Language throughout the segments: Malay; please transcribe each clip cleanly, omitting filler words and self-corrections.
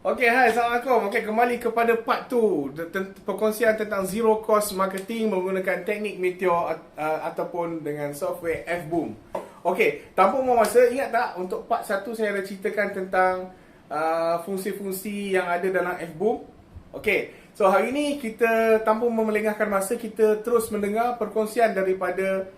Okey, hai, Assalamualaikum. Okey, kembali kepada part 2, perkongsian tentang zero cost marketing menggunakan teknik Meteor ataupun dengan software Fboom. Okey, tanpa membuang masa, ingat tak untuk part 1 saya ada ceritakan tentang fungsi-fungsi yang ada dalam Fboom? Okey, so hari ini kita tanpa melengahkan masa, kita terus mendengar perkongsian daripada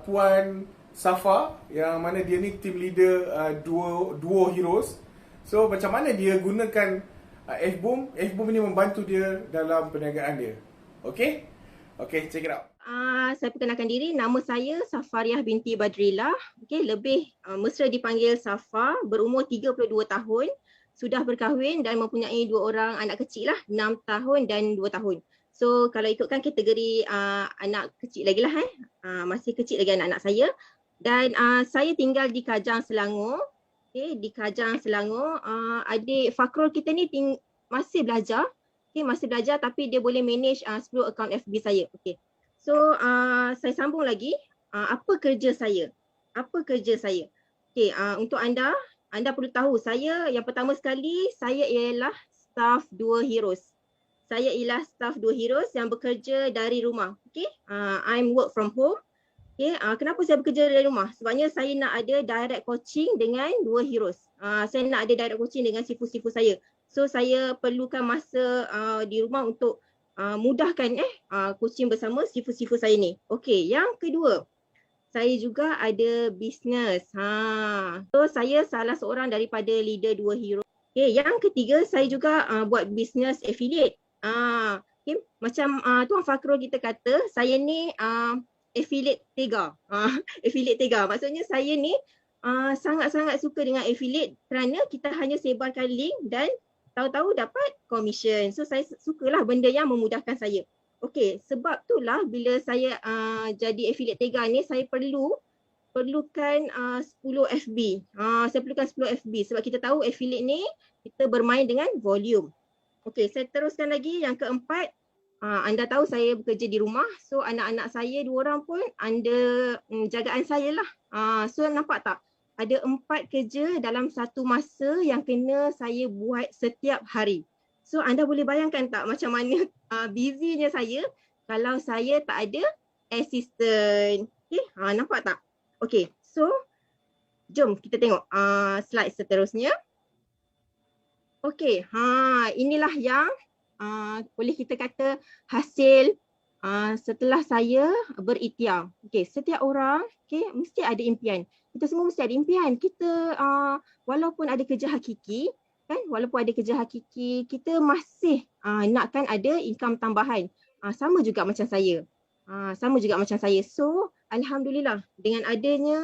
Puan Safa, yang mana dia ni team leader Duo Heroes. So macam mana dia gunakan Fboom? Fboom ni membantu dia dalam perniagaan dia. Okay? Okay, check it out. Saya perkenalkan diri, nama saya Safariah binti Badrillah. Okay, lebih mesra dipanggil Safa, berumur 32 tahun, sudah berkahwin dan mempunyai 2 orang anak kecil lah, 6 tahun dan 2 tahun. So kalau ikutkan kategori anak kecil lagi lah, masih kecil lagi anak-anak saya. Dan saya tinggal di Kajang, Selangor. Okay, di Kajang, Selangor. Adik Fakrul kita ni masih belajar. Okay, masih belajar tapi dia boleh manage 10 akaun FB saya. Okay. So saya sambung lagi. Apa kerja saya? Apa kerja saya? Okay, untuk anda perlu tahu saya yang pertama sekali saya ialah staff Duo Heroes. Saya ialah staff Duo Heroes yang bekerja dari rumah. Okay, I'm work from home. Okay, kenapa saya bekerja dari rumah? Sebabnya saya nak ada direct coaching dengan Duo Heroes. Saya nak ada direct coaching dengan sifu-sifu saya. So saya perlukan masa di rumah untuk mudahkan coaching bersama sifu-sifu saya ni. Okay, yang kedua, saya juga ada bisnes. So saya salah seorang daripada leader Duo Heroes. Okay, yang ketiga, saya juga buat bisnes affiliate. Okay, macam Tuan Fakrul kita kata, saya ni affiliate Tega. Affiliate Tega. Maksudnya saya ni sangat-sangat suka dengan affiliate kerana kita hanya sebarkan link dan tahu-tahu dapat commission. So saya sukalah benda yang memudahkan saya. Okey, sebab itulah bila saya jadi affiliate Tega ni saya perlukan 10 FB. Saya perlukan 10 FB sebab kita tahu affiliate ni kita bermain dengan volume. Okey, saya teruskan lagi yang keempat. Anda tahu saya bekerja di rumah, so anak-anak saya 2 orang pun under jagaan saya lah. So nampak tak? Ada 4 kerja dalam satu masa yang kena saya buat setiap hari. So anda boleh bayangkan tak macam mana busynya saya kalau saya tak ada assistant. Okay, nampak tak? Okay, so jom kita tengok slide seterusnya. Okay, inilah yang boleh kita kata hasil setelah saya berikhtiar. Okay, setiap orang mesti ada impian. Kita semua mesti ada impian. Kita walaupun ada kerja hakiki, kita masih nakkan ada income tambahan. Sama juga macam saya. So, alhamdulillah dengan adanya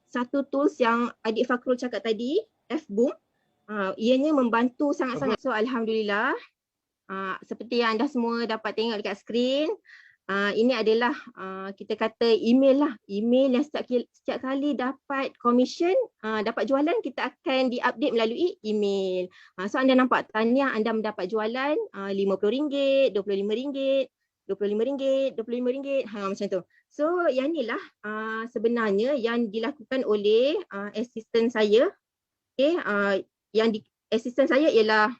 satu tools yang adik Fakrul cakap tadi, Fboom, ianya membantu sangat-sangat. So, alhamdulillah. Seperti yang anda semua dapat tengok dekat skrin, ini adalah kita kata email lah. Email yang setiap kali dapat commission, dapat jualan, kita akan diupdate melalui email. So anda nampak tahniah anda mendapat jualan RM50, RM25, RM25, RM25, macam tu. So yang inilah sebenarnya yang dilakukan oleh assistant saya. Okay, assistant saya ialah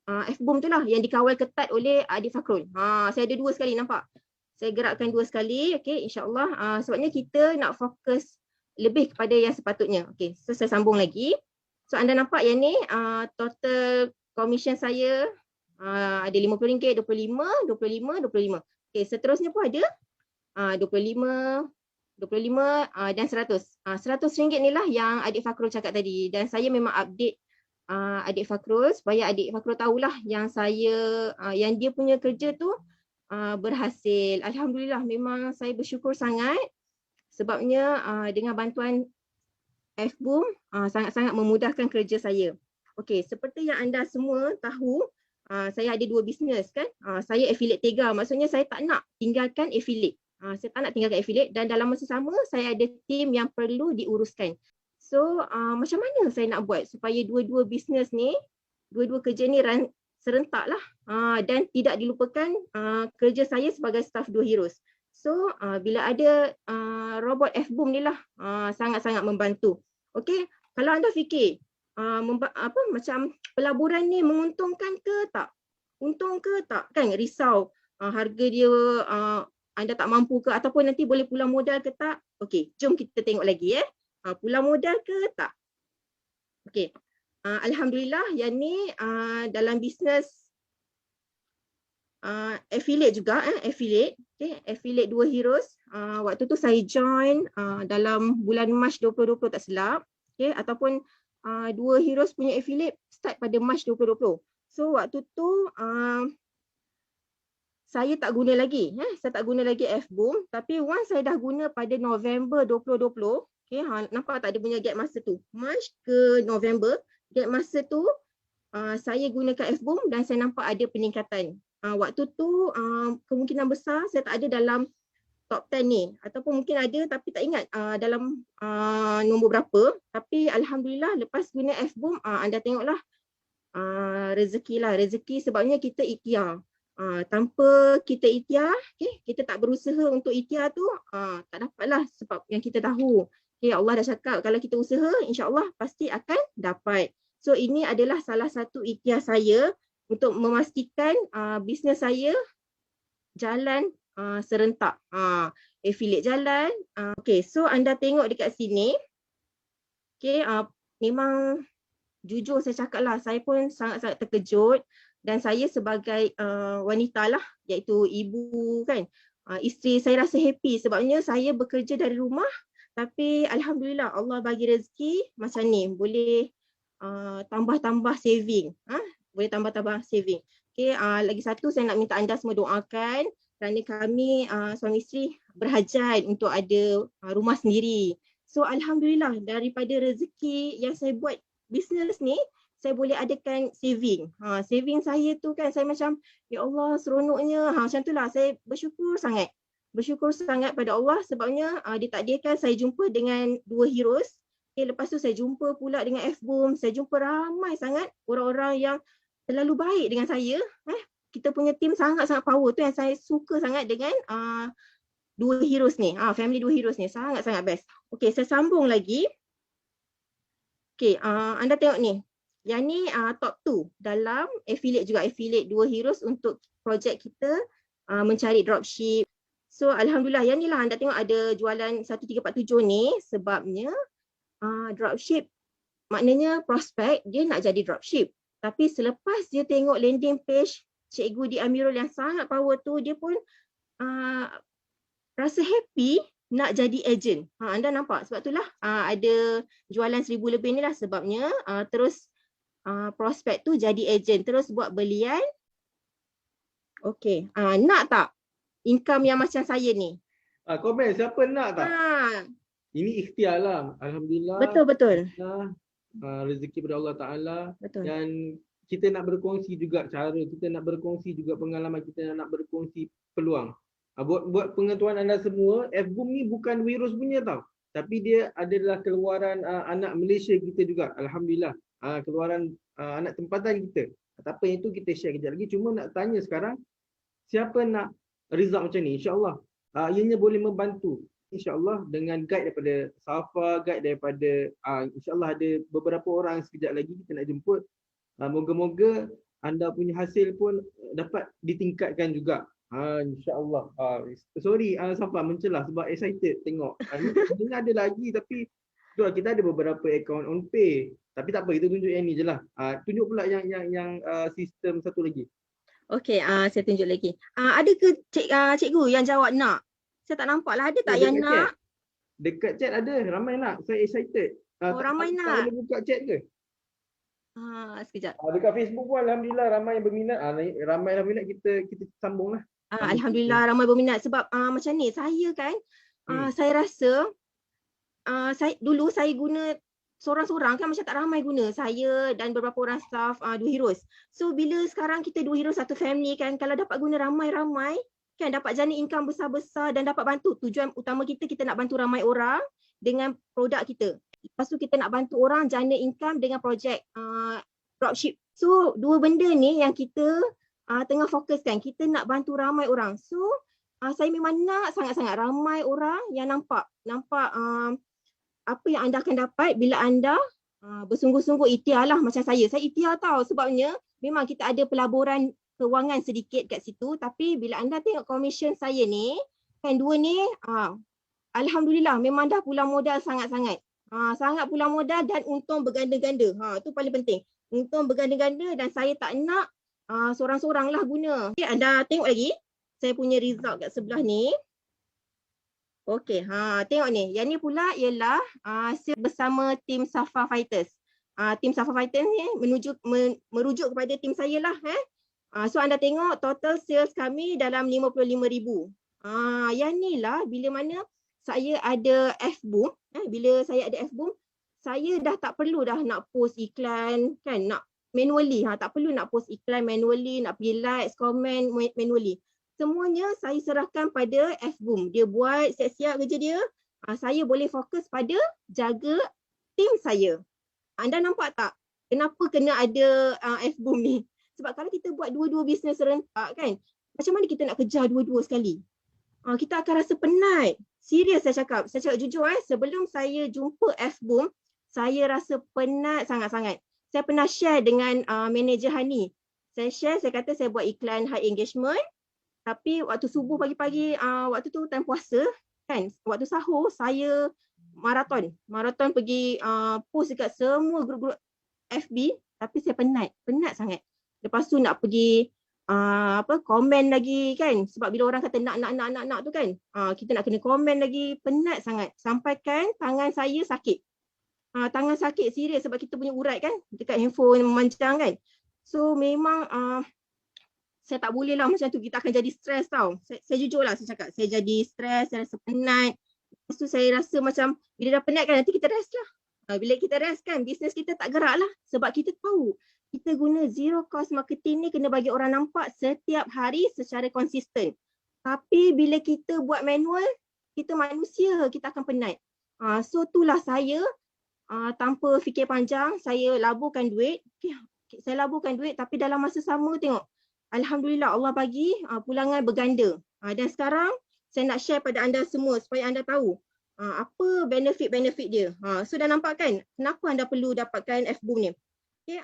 Fboom tu lah yang dikawal ketat oleh adik Fakrul. Saya ada 2 sekali, nampak? Saya gerakkan 2 sekali, okey, insya-Allah. Sebabnya kita nak fokus lebih kepada yang sepatutnya. Okey, so saya sambung lagi. So anda nampak yang ni total commission saya ada RM50, RM25, RM25, RM25. Okey, seterusnya pun ada RM25, RM25 dan RM100. RM100 ni lah yang adik Fakrul cakap tadi dan saya memang update adik Fakrul supaya adik Fakrul tahulah yang saya yang dia punya kerja tu berhasil. Alhamdulillah, memang saya bersyukur sangat sebabnya dengan bantuan Fboom sangat-sangat memudahkan kerja saya. Okey, seperti yang anda semua tahu, saya ada 2 bisnes kan. Saya affiliate Tega, maksudnya saya tak nak tinggalkan affiliate. Saya tak nak tinggalkan affiliate dan dalam masa sama saya ada tim yang perlu diuruskan. So macam mana saya nak buat supaya dua-dua bisnes ni, dua-dua kerja ni serentak lah dan tidak dilupakan kerja saya sebagai staff Duo Heroes. So bila ada robot Fboom ni lah sangat-sangat membantu. Okey, kalau anda fikir macam pelaburan ni menguntungkan ke tak? Untung ke tak? Kan risau harga dia anda tak mampu ke ataupun nanti boleh pulang modal ke tak? Okey, jom kita tengok lagi pulang modal ke tak? Okey. Alhamdulillah yang ni dalam bisnes affiliate juga affiliate. Okay, affiliate Dua Heroes. Waktu tu saya join dalam bulan Mac 2020 tak silap. Okay, ataupun Dua Heroes punya affiliate start pada Mac 2020. So waktu tu saya tak guna lagi. Saya tak guna lagi F-Boom. Tapi once saya dah guna pada November 2020, okay, nampak tak ada punya gap masa tu. Mac ke November, gap masa tu saya gunakan F-Boom dan saya nampak ada peningkatan. Waktu tu kemungkinan besar saya tak ada dalam top 10 ni. Ataupun mungkin ada tapi tak ingat dalam nombor berapa. Tapi Alhamdulillah lepas guna F-Boom, anda tengoklah rezeki lah. Rezeki sebabnya kita ikhtiar. Tanpa kita ikhtiar, okay, kita tak berusaha untuk ikhtiar tu, tak dapatlah sebab yang kita tahu. Okay, Allah dah cakap kalau kita usaha, insya-Allah pasti akan dapat. So ini adalah salah satu ikhtiar saya untuk memastikan bisnes saya jalan serentak. Affiliate jalan. Okay, so anda tengok dekat sini. Okay, memang jujur saya cakap lah, saya pun sangat-sangat terkejut dan saya sebagai wanita lah, iaitu ibu kan, isteri saya rasa happy sebabnya saya bekerja dari rumah tapi Alhamdulillah Allah bagi rezeki macam ni, boleh tambah-tambah saving. Boleh tambah-tambah saving. Okay, lagi satu saya nak minta anda semua doakan kerana kami suami isteri berhajat untuk ada rumah sendiri. So Alhamdulillah daripada rezeki yang saya buat bisnes ni, saya boleh adakan saving. Saving saya tu kan saya macam, ya Allah seronoknya. Macam tu lah, saya bersyukur sangat. Bersyukur sangat pada Allah sebabnya ditakdirkan saya jumpa dengan Dua Heroes. Okay, lepas tu saya jumpa pula dengan F-Boom. Saya jumpa ramai sangat orang-orang yang terlalu baik dengan saya. Kita punya team sangat-sangat power tu yang saya suka sangat dengan Dua Heroes ni. Family Dua Heroes ni sangat-sangat best. Okay, saya sambung lagi. Okay, anda tengok ni. Yang ni top 2 dalam affiliate juga. Affiliate Dua Heroes untuk projek kita mencari dropship. So Alhamdulillah yang ni lah anda tengok ada jualan 1347 ni sebabnya dropship maknanya prospek dia nak jadi dropship. Tapi selepas dia tengok landing page Cikgu di Amirul yang sangat power tu, dia pun rasa happy nak jadi agent. Anda nampak sebab itulah ada jualan 1000 lebih ni lah sebabnya terus prospek tu jadi agent, terus buat belian. Okey, nak tak income yang macam saya ni? Komen siapa nak tak? Ini ikhtiar lah. Alhamdulillah. Betul. Rezeki pada Allah Ta'ala. Betul. Dan kita nak berkongsi juga cara, kita nak berkongsi juga pengalaman, kita nak berkongsi peluang. Buat pengetahuan anda semua, F-Boom ni bukan virus punya tau. Tapi dia adalah keluaran anak Malaysia kita juga. Alhamdulillah. Keluaran anak tempatan kita. Tak apa, yang itu kita share kejap lagi. Cuma nak tanya sekarang, siapa nak result macam ni? InsyaAllah. Ianya boleh membantu. InsyaAllah dengan guide daripada Safa, guide daripada InsyaAllah ada beberapa orang sekejap lagi kita nak jemput. Moga-moga anda punya hasil pun dapat ditingkatkan juga. InsyaAllah. Sorry Safa mencelah sebab excited tengok. Ini ada lagi tapi kita ada beberapa account on pay. Tapi tak apa, kita tunjuk yang ni je lah. Tunjuk pula yang sistem satu lagi. Okey, saya tunjuk lagi. Ada ke cikgu yang jawab nak? Saya tak nampak lah, ada tak yang nak? Dekat chat ada, ramai nak. Saya excited. Ramai nak. Tak boleh buka chat ke? Sekejap. Dekat Facebook pun Alhamdulillah ramai yang berminat. Ramai yang berminat, kita sambung lah. Alhamdulillah ramai berminat sebab macam ni, saya kan, saya rasa dulu saya guna seorang-seorang kan macam tak ramai guna, saya dan beberapa orang staff Dua Heroes. So bila sekarang kita Dua Heroes satu family kan, kalau dapat guna ramai-ramai kan dapat jana income besar-besar dan dapat bantu. Tujuan utama kita nak bantu ramai orang dengan produk kita. Lepas tu kita nak bantu orang jana income dengan projek dropship. So dua benda ni yang kita tengah fokuskan. Kita nak bantu ramai orang. So saya memang nak sangat-sangat ramai orang yang nampak apa yang anda akan dapat bila anda bersungguh-sungguh ikhtiar lah macam saya. Saya ikhtiar tau sebabnya memang kita ada pelaburan kewangan sedikit kat situ, tapi bila anda tengok komisen saya ni, kan dua ni, alhamdulillah memang dah pulang modal sangat-sangat. Sangat pulang modal dan untung berganda-ganda. Tu paling penting. Untung berganda-ganda dan saya tak nak seorang-seorang lah guna. Okay, anda tengok lagi saya punya result kat sebelah ni. Okey, tengok ni. Yang ni pula ialah hasil bersama tim Safa Fighters. Tim Safa Fighters ni merujuk kepada tim saya lah. So anda tengok total sales kami dalam 55,000. Yang ni lah bila mana saya ada F-Boom. Bila saya ada F-Boom, saya dah tak perlu dah nak post iklan kan, nak manually. Tak perlu nak post iklan manually, nak pergi likes, comment manually. Semuanya saya serahkan pada F-Boom. Dia buat siap-siap kerja dia. Saya boleh fokus pada jaga tim saya. Anda nampak tak kenapa kena ada F-Boom ni? Sebab kalau kita buat dua-dua bisnes serentak kan, macam mana kita nak kejar dua-dua sekali? Kita akan rasa penat. Serius saya cakap jujur sebelum saya jumpa F-Boom, saya rasa penat sangat-sangat. Saya pernah share dengan manager Hani. Saya kata saya buat iklan high engagement. Tapi waktu subuh pagi-pagi, waktu tu time puasa kan, waktu sahur saya maraton pergi post dekat semua grup-grup FB, tapi saya penat sangat. Lepas tu nak pergi komen lagi kan, sebab bila orang kata nak tu kan, kita nak kena komen lagi, penat sangat. Sampai kan tangan saya sakit. Tangan sakit serius sebab kita punya urat kan dekat handphone memanjang kan. So memang saya tak boleh lah macam tu, kita akan jadi stres tau. Saya jujur lah saya cakap, saya jadi stres, saya rasa penat. Lepas tu saya rasa macam bila dah penat kan nanti kita rest lah. Bila kita rest kan bisnes kita tak gerak lah. Sebab kita tahu kita guna zero cost marketing ni kena bagi orang nampak setiap hari secara konsisten. Tapi bila kita buat manual, kita manusia, kita akan penat. So itulah saya tanpa fikir panjang, saya laburkan duit. Saya laburkan duit tapi dalam masa sama tengok. Alhamdulillah Allah bagi pulangan berganda. Dan sekarang saya nak share pada anda semua supaya anda tahu apa benefit dia. So dah nampak kan kenapa anda perlu dapatkan F-Boom ni. Okay.